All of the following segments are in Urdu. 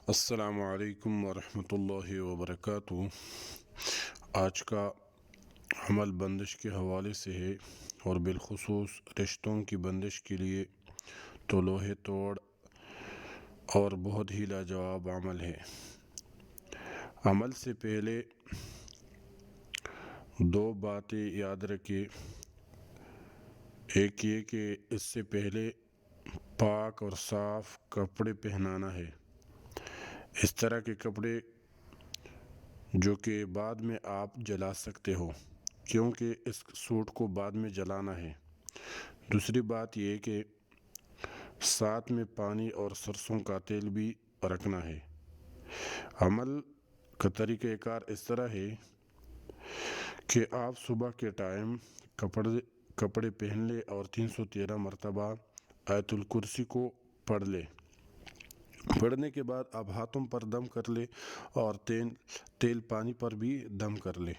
السلام علیکم ورحمۃ اللہ وبرکاتہ۔ آج کا عمل بندش کے حوالے سے ہے، اور بالخصوص رشتوں کی بندش کے لیے تو لوہے توڑ اور بہت ہی لاجواب عمل ہے۔ عمل سے پہلے دو باتیں یاد رکھیں۔ ایک یہ کہ اس سے پہلے پاک اور صاف کپڑے پہنانا ہے، اس طرح کے کپڑے جو کہ بعد میں آپ جلا سکتے ہو، کیونکہ اس سوٹ کو بعد میں جلانا ہے۔ دوسری بات یہ کہ ساتھ میں پانی اور سرسوں کا تیل بھی رکھنا ہے۔ عمل کا طریقہ کار اس طرح ہے کہ آپ صبح کے ٹائم کپڑے پہن لے اور 313 مرتبہ آیت الکرسی کو پڑھ لے۔ پڑھنے کے بعد آپ ہاتھوں پر دم کر لے اور تیل پانی پر بھی دم کر لے۔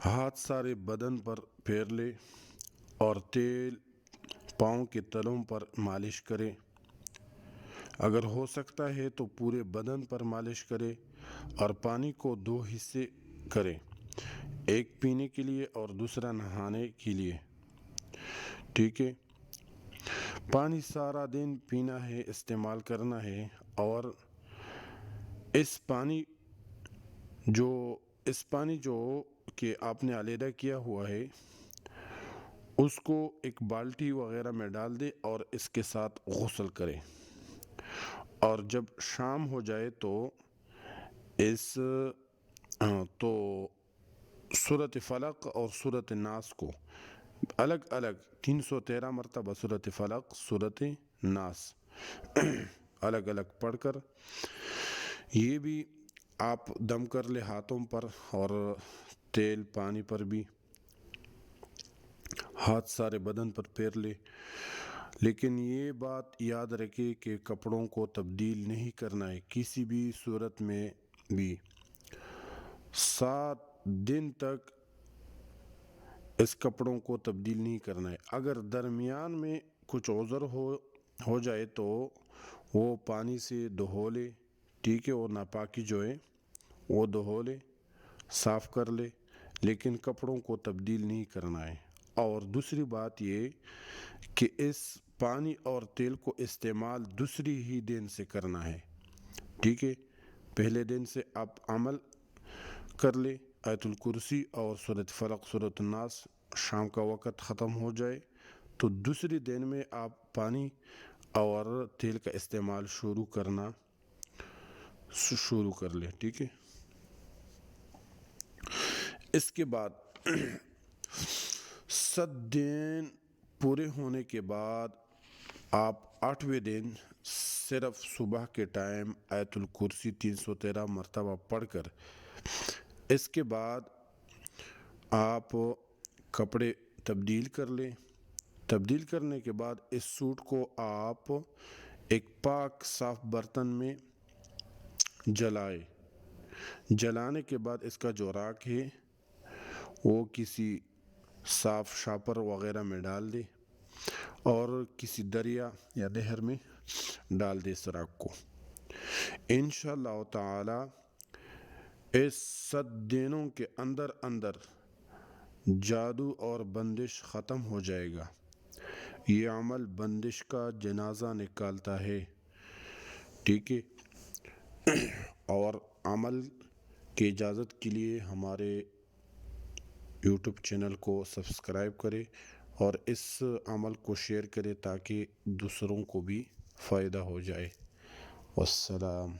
ہاتھ سارے بدن پر پھیر لے اور تیل پاؤں کے تلوں پر مالش کرے۔ اگر ہو سکتا ہے تو پورے بدن پر مالش کرے، اور پانی کو 2 حصے کرے، ایک پینے کے لیے اور دوسرا نہانے کے لیے۔ ٹھیک ہے، پانی سارا دن پینا ہے، استعمال کرنا ہے، اور اس پانی جو کہ آپ نے علیحدہ کیا ہوا ہے اس کو ایک بالٹی وغیرہ میں ڈال دے اور اس کے ساتھ غسل کرے۔ اور جب شام ہو جائے تو سورۃ فلق اور سورۃ ناس کو الگ الگ 313 مرتبہ سورۃ فلق سورۃ ناس الگ الگ پڑھ کر، یہ بھی آپ دم کر لے ہاتھوں پر اور تیل پانی پر بھی، ہاتھ سارے بدن پر پھیر لے۔ لیکن یہ بات یاد رکھے کہ کپڑوں کو تبدیل نہیں کرنا ہے کسی بھی صورت میں بھی۔ 7 دن تک اس کپڑوں کو تبدیل نہیں کرنا ہے۔ اگر درمیان میں کچھ عذر ہو جائے تو وہ پانی سے دھو لے، ٹھیک ہے، اور ناپاکی جو ہے وہ دھو لے، صاف کر لے، لیکن کپڑوں کو تبدیل نہیں کرنا ہے۔ اور دوسری بات یہ کہ اس پانی اور تیل کو استعمال دوسری ہی دن سے کرنا ہے۔ ٹھیک ہے، پہلے دن سے آپ عمل کر لے، آیت الکرسی اور سورۃ فلق سورۃ الناس، شام کا وقت ختم ہو جائے تو دوسری دن میں آپ پانی اور تیل کا استعمال شروع کر لے۔ ٹھیک ہے، اس کے بعد 7 دن پورے ہونے کے بعد آپ 8ویں دن صرف صبح کے ٹائم آیت الکرسی 313 مرتبہ پڑھ کر، اس کے بعد آپ کپڑے تبدیل کر لیں۔ تبدیل کرنے کے بعد اس سوٹ کو آپ ایک پاک صاف برتن میں جلائے۔ جلانے کے بعد اس کا جو راکھ ہے وہ کسی صاف شاپر وغیرہ میں ڈال دے اور کسی دریا یا نہر میں ڈال دے اس راکھ کو۔ انشاءاللہ تعالی اس 7 دنوں کے اندر جادو اور بندش ختم ہو جائے گا۔ یہ عمل بندش کا جنازہ نکالتا ہے۔ ٹھیک ہے، اور عمل کی اجازت کے لیے ہمارے یوٹیوب چینل کو سبسکرائب کرے اور اس عمل کو شیئر کرے تاکہ دوسروں کو بھی فائدہ ہو جائے۔ والسلام۔